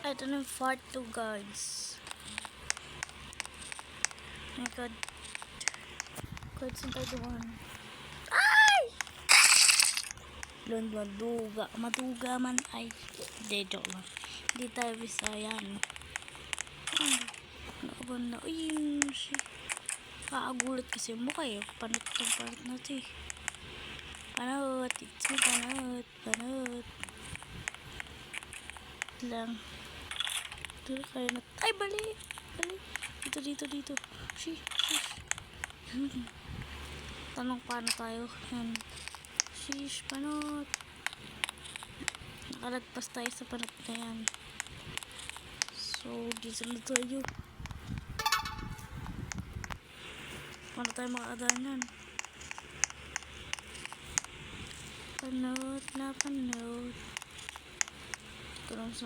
Ito na yung part 2 guys. Oh my god. God, saan tayo dumaan? Ay! Maduga man ay. Hindi, joke lang. Hindi tayo Bisayan. Ay, nakabanda. Uy, shit. Kakagulat kasi yung mukha eh. Panot yung part na ito eh. Panot. It's me, panot. Panot. Lang. Dito kayo na. Ay, balik. Balik. Dito. Shish. Tanong paano tayo. Yan. Shish, panot. Nakalagpas tayo sa panot na yan. So, dito na tayo. Paano tayo makakadanan? Panot na panot. Ito lang sa